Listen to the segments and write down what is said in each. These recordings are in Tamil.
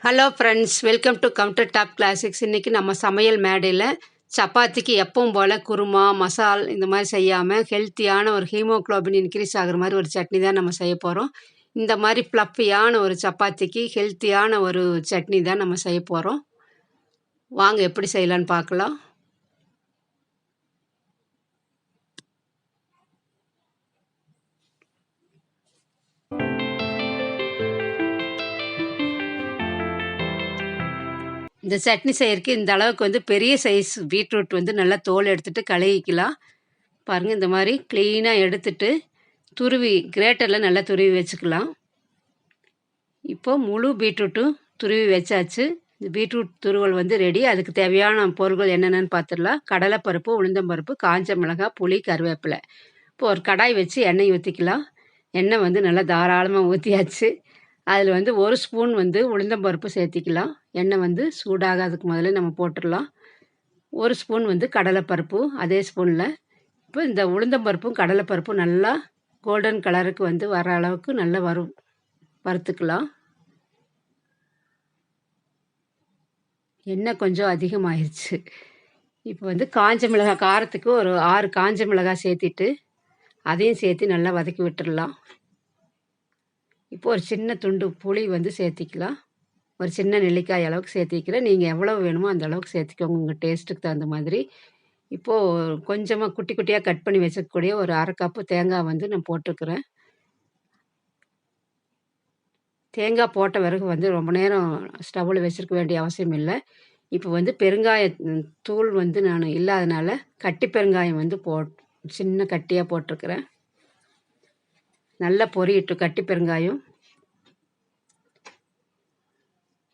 Hello friends, welcome to counter top classics. இன்றைக்கி நம்ம சமையல் மேடையில் சப்பாத்திக்கு எப்பவும் போல் குருமா மசால் இந்த மாதிரி செய்யாமல் ஹெல்த்தியான ஒரு ஹீமோக்ளோபின் இன்க்ரீஸ் ஆகிற மாதிரி ஒரு சட்னி தான் நம்ம செய்ய போகிறோம். இந்த மாதிரி ஃப்ளஃபியான ஒரு சப்பாத்திக்கு ஹெல்த்தியான ஒரு சட்னி தான் நம்ம செய்ய போகிறோம். வாங்க எப்படி செய்யலான்னு பார்க்கலாம். இந்த சட்னி செய்யறதுக்கு இந்த அளவுக்கு வந்து பெரிய சைஸ் பீட்ரூட் வந்து நல்லா தோல் எடுத்துகிட்டு கழுவிக்கலாம். பாருங்கள், இந்த மாதிரி க்ளீனாக எடுத்துட்டு துருவி கிரேட்டரில் நல்லா துருவி வச்சுக்கலாம். இப்போது முழு பீட்ரூட்டும் துருவி வச்சாச்சு. இந்த பீட்ரூட் துருவல் வந்து ரெடி. அதுக்கு தேவையான பொருட்கள் என்னென்னு பார்த்துடலாம். கடலைப்பருப்பு, உளுந்தம்பருப்பு, காஞ்ச மிளகாய், புளி, கருவேப்பிலை. இப்போ ஒரு கடாய் வச்சு எண்ணெய் ஊற்றிக்கலாம். எண்ணெய் வந்து நல்லா தாராளமாக ஊற்றியாச்சு. அதில் வந்து 1 ஸ்பூன் வந்து உளுந்தம்பருப்பு சேர்த்திக்கலாம். எண்ணெய் வந்து சூடாகாதுக்கு முதல்ல நம்ம போட்டுடலாம். 1 ஸ்பூன் வந்து கடலைப்பருப்பு அதே ஸ்பூனில். இப்போ இந்த உளுந்தம்பருப்பும் கடலைப்பருப்பும் நல்லா கோல்டன் கலருக்கு வந்து வர அளவுக்கு நல்லா வறுத்துக்கலாம். எண்ணெய் கொஞ்சம் அதிகமாகிடுச்சு. இப்போ வந்து காஞ்ச மிளகாய் காரத்துக்கு ஒரு 6 காஞ்ச மிளகாய் சேர்த்திட்டு அதையும் சேர்த்து நல்லா வதக்கி விட்டுடலாம். இப்போ ஒரு சின்ன துண்டு புளி வந்து சேர்த்திக்கலாம். ஒரு சின்ன நெல்லிக்காய் அளவுக்கு சேர்த்திக்கிறேன். நீங்கள் எவ்வளோ வேணுமோ அந்த அளவுக்கு சேர்த்திக்கோங்க, உங்கள் டேஸ்ட்டுக்கு தகுந்த மாதிரி. இப்போது கொஞ்சமாக குட்டி குட்டியாக கட் பண்ணி வச்சுக்கக்கூடிய ஒரு 1/2 கப்பு தேங்காய் வந்து நான் போட்டுக்கிறேன். தேங்காய் போட்ட பிறகு வந்து ரொம்ப நேரம் ஸ்டவ்வில் வச்சுருக்க வேண்டிய அவசியம் இல்லை. இப்போ வந்து பெருங்காய தூள் வந்து நான் இல்லாதனால கட்டி பெருங்காயம் வந்து சின்ன கட்டியாக போட்டிருக்கிறேன். நல்லா பொரியட்டும் கட்டி பெருங்காயம்.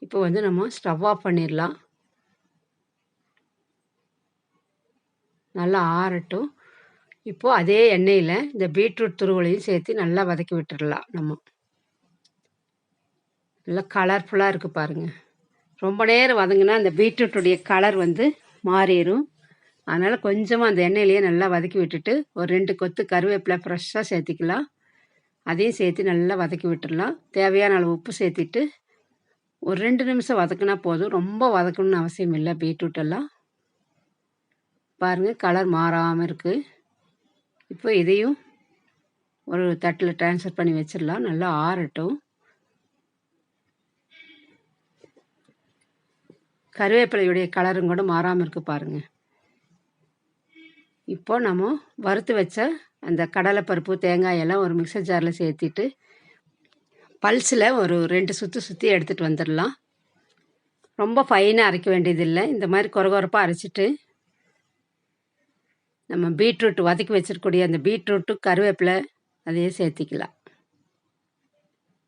இப்போ வந்து நம்ம ஸ்டவ் ஆஃப் பண்ணிடலாம். நல்லா ஆறட்டும். இப்போது அதே எண்ணெயில் இந்த பீட்ரூட் துருவலையும் சேர்த்து நல்லா வதக்கி விட்டுடலாம். நல்லா கலர்ஃபுல்லாக இருக்குது பாருங்கள். ரொம்ப நேரம் வதங்கினா அந்த பீட்ரூட்டுடைய கலர் வந்து மாறிடும். அதனால் கொஞ்சமாக அந்த எண்ணெயிலேயே நல்லா வதக்கி விட்டுட்டு ஒரு 2 கொத்து கருவேப்பிலை ஃப்ரெஷ்ஷாக சேர்த்திக்கலாம். அதையும் சேர்த்து நல்லா வதக்கி விட்டுடலாம். தேவையான அளவு உப்பு சேர்த்திட்டு ஒரு 2 நிமிஷம் வதக்குனா போதும். ரொம்ப வதக்கணும்னு அவசியம் இல்லை. பீட்ரூட்டெல்லாம் பாருங்கள் கலர் மாறாமல் இருக்குது. இப்போ இதையும் ஒரு தட்டில் ட்ரான்ஸ்ஃபர் பண்ணி வச்சிடலாம். நல்லா ஆறட்டும். கருவேப்பிலையுடைய கலரும் கூட மாறாமல் இருக்குது பாருங்கள். இப்போ நம்ம வறுத்து வச்ச அந்த கடலைப்பருப்பு தேங்காயெல்லாம் ஒரு மிக்சர் ஜாரில் சேர்த்திட்டு பல்ஸில் ஒரு 2 சுற்றி எடுத்துகிட்டு வந்துடலாம். ரொம்ப ஃபைனாக அரைக்க வேண்டியதில்லை. இந்த மாதிரி கொரகொரப்பாக அரைச்சிட்டு நம்ம பீட்ரூட் வதக்கி வச்சிருக்கக்கூடிய அந்த பீட்ரூட்டு கருவேப்பிலை அதையே சேர்த்திக்கலாம்.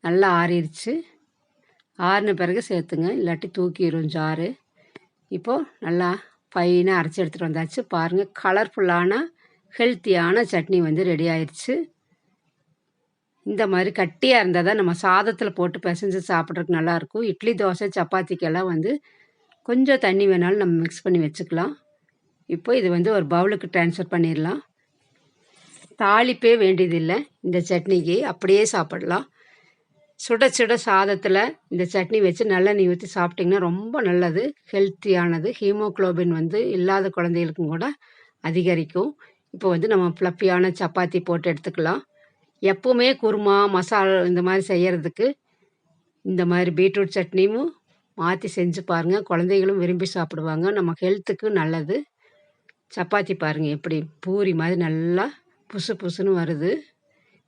நல்லா ஆறிடுச்சு. ஆறின பிறகு சேர்த்துங்க, இல்லாட்டி தூக்கிடும் ஜாரு. இப்போது நல்லா ஃபைனாக அரைச்சி எடுத்துகிட்டு வந்தாச்சு. பாருங்கள், கலர்ஃபுல்லான ஹெல்த்தியான சட்னி வந்து ரெடி ஆயிடுச்சு. இந்த மாதிரி கட்டியாக இருந்தால் தான் நம்ம சாதத்தில் போட்டு பிசைஞ்சு சாப்பிட்றதுக்கு நல்லாயிருக்கும். இட்லி, தோசை, சப்பாத்திக்கெல்லாம் வந்து கொஞ்சம் தண்ணி வேணாலும் நம்ம மிக்ஸ் பண்ணி வச்சுக்கலாம். இப்போ இது வந்து ஒரு பவுலுக்கு ட்ரான்ஸ்ஃபர் பண்ணிடலாம். தாளிப்பே வேண்டியதில்லை இந்த சட்னிக்கு, அப்படியே சாப்பிடலாம். சுட சுட சாதத்தில் இந்த சட்னி வச்சு நல்லெண்ணெய் ஊற்றி சாப்பிட்டிங்கன்னா ரொம்ப நல்லது, ஹெல்த்தியானது. ஹீமோக்ளோபின் வந்து இல்லாத குழந்தைகளுக்கும் கூட அதிகரிக்கும். இப்போ வந்து நம்ம ஃப்ளஃபியான சப்பாத்தி போட்டு எடுத்துக்கலாம். எப்போவுமே குருமா மசால் இந்த மாதிரி செய்கிறதுக்கு இந்த மாதிரி பீட்ரூட் சட்னியும் மாற்றி செஞ்சு பாருங்கள். குழந்தைகளும் விரும்பி சாப்பிடுவாங்க. நம்ம ஹெல்த்துக்கு நல்லது. சப்பாத்தி பாருங்கள் எப்படி பூரி மாதிரி நல்லா புசு புசுன்னு வருது.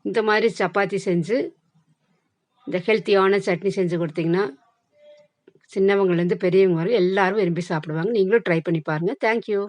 இந்த மாதிரி சப்பாத்தி செஞ்சு இந்த ஹெல்த்தியான சட்னி செஞ்சு கொடுத்திங்கன்னா சின்னவங்கலேருந்து பெரியவங்க வரை எல்லோரும் விரும்பி சாப்பிடுவாங்க. நீங்களும் ட்ரை பண்ணி பாருங்கள். தேங்க்யூ.